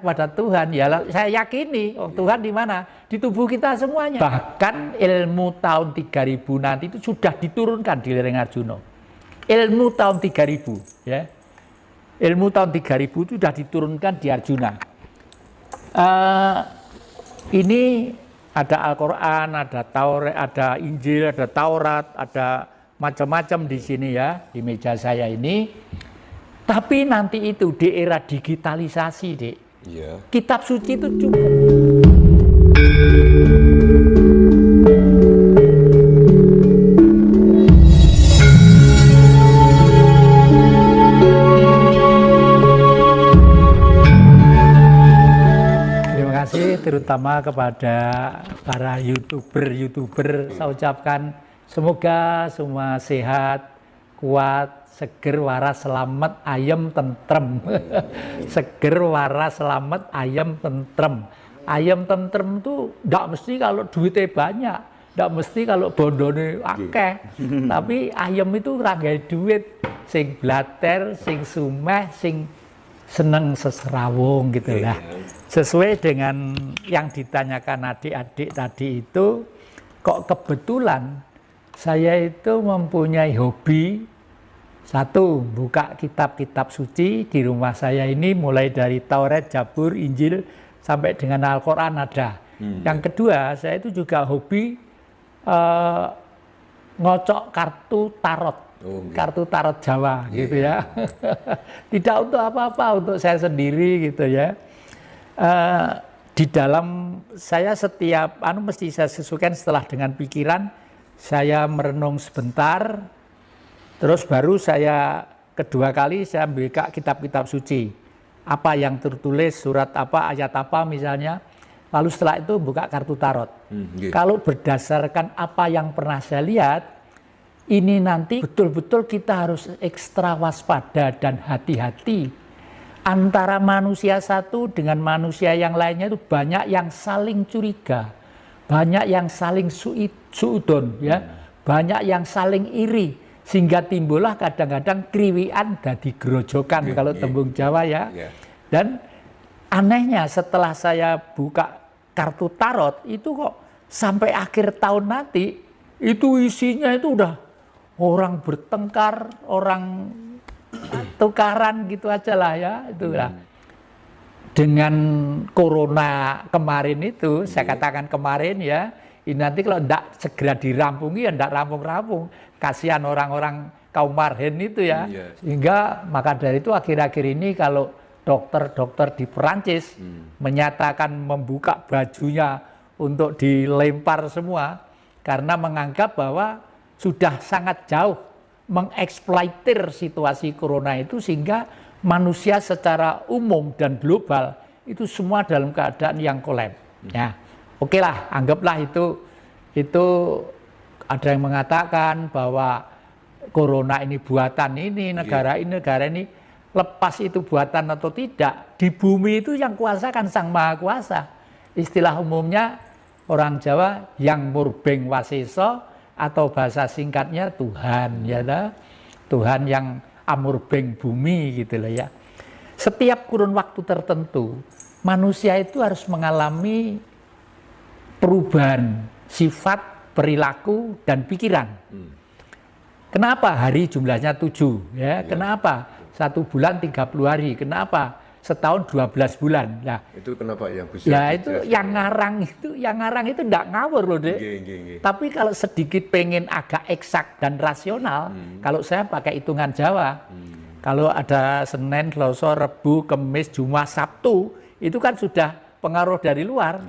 pada Tuhan. Ya saya yakini Tuhan di mana? Di tubuh kita semuanya. Bahkan ilmu tahun 3000 nanti itu sudah diturunkan di lereng Arjuna. Ilmu tahun 3000 ya. Ilmu tahun 3000 itu sudah diturunkan di Arjuna. Ini ada Al-Quran, ada Taurat, ada Injil, ada Taurat, ada macam-macam di sini ya, di meja saya ini. Tapi nanti itu di era digitalisasi, Dek. Yeah. Kitab suci itu cukup. Terima kasih terutama kepada para YouTuber. Saya ucapkan semoga semua sehat, kuat, seger, waras, selamat, ayem, tentrem. Seger, waras, selamat, ayem, tentrem. Ayem, tentrem itu tidak mesti kalau duitnya banyak, tidak mesti kalau bondone akeh. Tapi ayem itu ragai duit, sing blater, sing sumeh, sing seneng seserawung gitu lah. Sesuai dengan yang ditanyakan adik-adik tadi itu, kok kebetulan saya itu mempunyai hobi. Satu, buka kitab-kitab suci di rumah saya ini mulai dari Taurat, Zabur, Injil sampai dengan Al-Quran ada. Yang kedua, saya itu juga hobi ngocok kartu tarot, kartu tarot Jawa gitu ya. Tidak untuk apa-apa, untuk saya sendiri gitu ya. Di dalam saya setiap mesti saya sesuaikan setelah dengan pikiran, saya merenung sebentar. Terus baru saya kedua kali saya buka kitab-kitab suci. Apa yang tertulis, surat apa, ayat apa misalnya. Lalu setelah itu buka kartu tarot. Kalau berdasarkan apa yang pernah saya lihat, ini nanti betul-betul kita harus ekstra waspada dan hati-hati. Antara manusia satu dengan manusia yang lainnya itu banyak yang saling curiga. Banyak yang saling suudon, ya. Banyak yang saling iri. Sehingga timbullah kadang-kadang kriwian dadi grojokan kalau tembung Jawa ya. Dan anehnya setelah saya buka kartu tarot itu kok sampai akhir tahun nanti itu isinya itu udah orang bertengkar, orang tukaran gitu aja lah ya. Itulah. Dengan corona kemarin itu, saya katakan kemarin ya, ini nanti kalau tidak segera dirampungi ya tidak rampung-rampung. Kasihan orang-orang kaum marhen itu ya. Sehingga maka dari itu akhir-akhir ini kalau dokter-dokter di Perancis menyatakan membuka bajunya untuk dilempar semua karena menganggap bahwa sudah sangat jauh mengeksploitir situasi corona itu sehingga manusia secara umum dan global itu semua dalam keadaan yang kolab. Ya, oke lah, anggaplah itu ada yang mengatakan bahwa corona ini buatan ini, negara ini, lepas itu buatan atau tidak, di bumi itu yang kuasa kan Sang Maha Kuasa. Istilah umumnya orang Jawa yang murbeng waseso atau bahasa singkatnya Tuhan, ya dah. Tuhan yang amurbeng bumi gitu loh ya. Setiap kurun waktu tertentu, manusia itu harus mengalami perubahan sifat, perilaku dan pikiran. Kenapa hari jumlahnya 7 ya? Kenapa 1 bulan 30 hari? Kenapa setahun 12 bulan? Nah, itu kenapa yang bisa? Ya itu yang ngarang itu enggak ngawur loh, Dek. Tapi kalau sedikit pengen agak eksak dan rasional, kalau saya pakai hitungan Jawa. Kalau ada Senin, Selasa, Rebu, Kamis, Jumat, Sabtu, itu kan sudah pengaruh dari luar.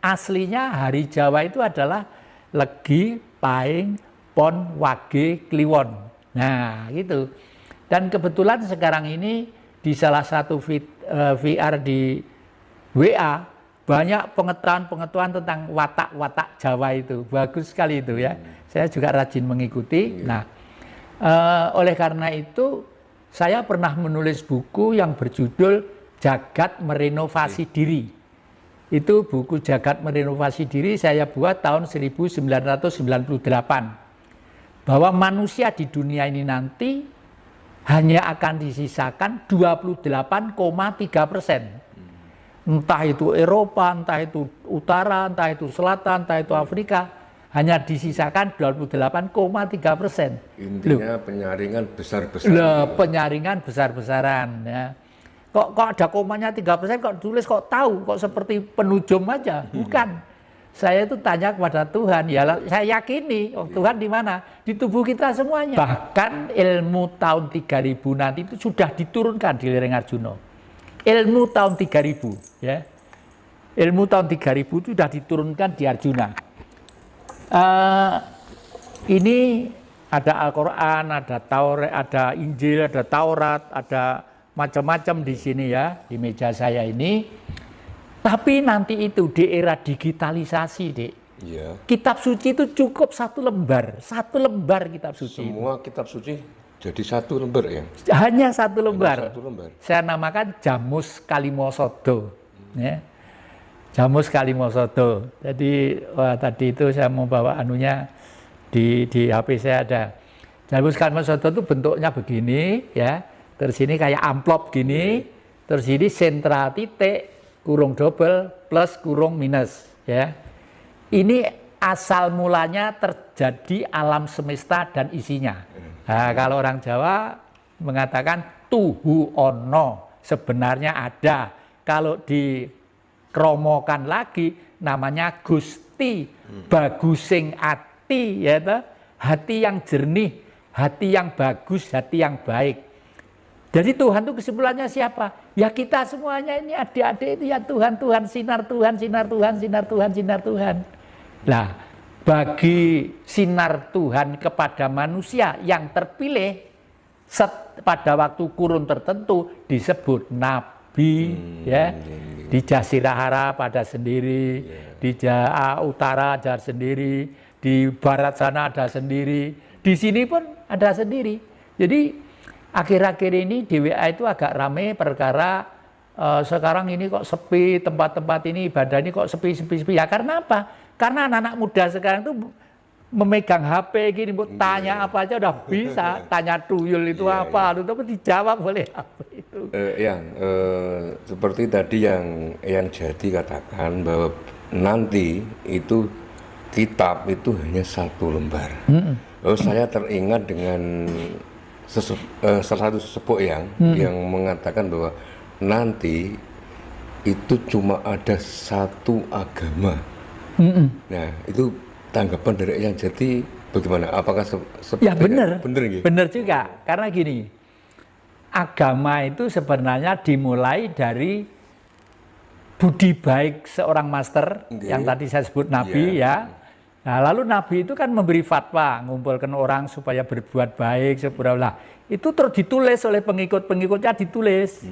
Aslinya hari Jawa itu adalah Legi, Paing, Pon, Wage, Kliwon. Nah, gitu. Dan kebetulan sekarang ini di salah satu VR di WA banyak pengetahuan tentang watak-watak Jawa itu. Bagus sekali itu ya. Saya juga rajin mengikuti. Nah, oleh karena itu saya pernah menulis buku yang berjudul Jagat Merenovasi Diri. Itu buku Jagat Merenovasi Diri saya buat tahun 1998. Bahwa manusia di dunia ini nanti hanya akan disisakan 28,3%. entah itu Eropa, entah itu utara, entah itu selatan, entah itu Afrika, hanya disisakan 28,3%. Intinya penyaringan besar-besaran. Penyaringan besar-besaran ya. Kok ada komanya 3%, kok tulis kok tahu, kok seperti penujum aja. Bukan. Saya itu tanya kepada Tuhan, ya saya yakini, Tuhan di mana? Di tubuh kita semuanya. Bahkan ilmu tahun 3000 nanti itu sudah diturunkan di lereng Arjuna. Ilmu tahun 3000 ya. Ilmu tahun 3000 itu sudah diturunkan di Arjuna. Ini ada Al-Quran, ada Taurat, ada Injil, ada Taurat, ada macam-macam di sini ya, di meja saya ini. Tapi nanti itu di era digitalisasi, Dek. Iya. Kitab suci itu cukup satu lembar kitab suci. Semua kitab suci jadi satu lembar ya? Hanya satu lembar. Hanya satu lembar. Saya namakan Jamus Kalimosodo. Ya. Jamus Kalimosodo. Jadi tadi itu saya mau bawa anunya di HP saya ada. Jamus Kalimosodo itu bentuknya begini ya. Terus ini kayak amplop gini. Terus ini sentra titik kurung double plus kurung minus ya. Ini asal mulanya terjadi alam semesta dan isinya. Nah, kalau orang Jawa mengatakan tuhu ono, sebenarnya ada. Kalau dikromokan lagi namanya Gusti, bagusing ati ya toh? Hati yang jernih, hati yang bagus, hati yang baik. Jadi Tuhan itu kesimpulannya siapa? Ya kita semuanya ini adik-adik itu ya Tuhan, Tuhan, sinar Tuhan, sinar Tuhan, sinar Tuhan, sinar Tuhan. Nah, bagi sinar Tuhan kepada manusia yang terpilih pada waktu kurun tertentu disebut nabi, ya. Di Jazirah Arab ada sendiri, di utara ada sendiri, di barat sana ada sendiri, di sini pun ada sendiri. Jadi akhir-akhir ini di WA itu agak rame perkara sekarang ini kok sepi, tempat-tempat ini ibadah ini kok sepi. Ya karena apa? Karena anak-anak muda sekarang itu memegang HP gini, tanya apa aja udah bisa, tanya tuyul itu apa, tapi dijawab oleh HP itu. Seperti tadi yang Jadi katakan bahwa nanti itu kitab itu hanya satu lembar. Lalu saya teringat dengan salah satu sesepuh yang mengatakan bahwa nanti itu cuma ada satu agama. Nah, itu tanggapan dari yang Jadi bagaimana? Apakah seperti ya benar? Benar, benar juga. Karena gini, agama itu sebenarnya dimulai dari budi baik seorang master yang tadi saya sebut nabi ya. Nah, lalu Nabi itu kan memberi fatwa, ngumpulkan orang supaya berbuat baik, itu terus ditulis oleh pengikut-pengikutnya, ditulis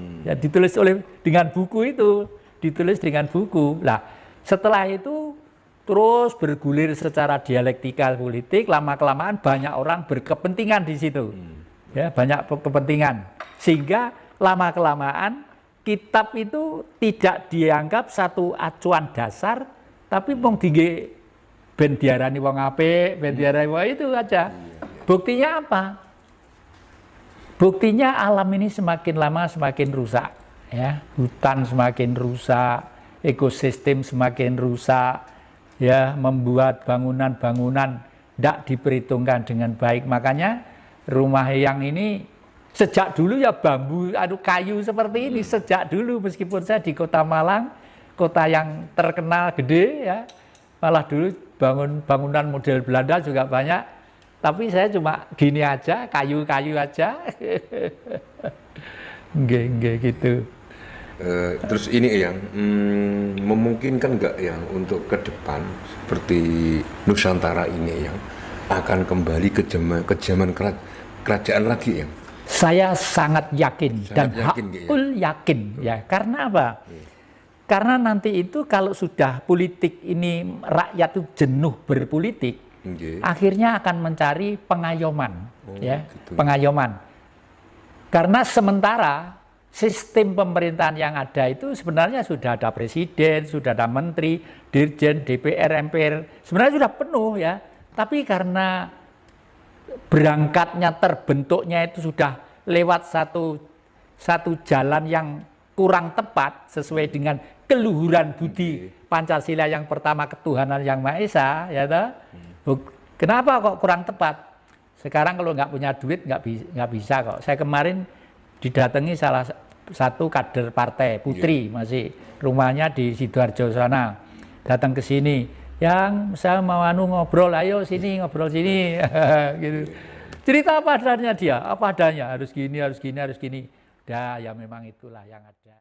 dengan buku itu, ditulis dengan buku. Nah, setelah itu terus bergulir secara dialektikal politik, lama-kelamaan banyak orang berkepentingan di situ, ya banyak kepentingan, sehingga lama-kelamaan kitab itu tidak dianggap satu acuan dasar, tapi mung tinggi ben diarani wong apik, ben diarani wong itu aja. Buktinya apa? Buktinya alam ini semakin lama semakin rusak, ya. Hutan semakin rusak, ekosistem semakin rusak, ya, membuat bangunan-bangunan tidak diperhitungkan dengan baik. Makanya rumah yang ini sejak dulu ya bambu, kayu seperti ini sejak dulu, meskipun saya di Kota Malang, kota yang terkenal gede ya. Malah dulu bangunan model Belanda juga banyak, tapi saya cuma gini aja, kayu-kayu aja. Nggih gitu. Terus ini yang memungkinkan nggak yang untuk ke depan seperti Nusantara ini yang akan kembali ke zaman kerajaan lagi ya? Saya sangat yakin dan hakul yakin ya. Karena apa? Karena nanti itu kalau sudah politik ini rakyat itu jenuh berpolitik, akhirnya akan mencari pengayoman, gitu. Pengayoman. Karena sementara sistem pemerintahan yang ada itu sebenarnya sudah ada presiden, sudah ada menteri, dirjen, DPR, MPR, sebenarnya sudah penuh ya. Tapi karena berangkatnya terbentuknya itu sudah lewat satu jalan yang kurang tepat sesuai dengan keluhuran budi Pancasila yang pertama ketuhanan yang Maha Esa, ya toh? Kenapa kok kurang tepat? Sekarang kalau nggak punya duit nggak bisa kok. Saya kemarin didatangi salah satu kader partai Putri, masih rumahnya di Sidoarjo sana, datang ke sini. Yang saya mau ngobrol, ayo sini ngobrol sini, gitu. Cerita apa adanya dia, apa adanya, harus gini, harus gini, harus gini. Ya memang itulah yang ada.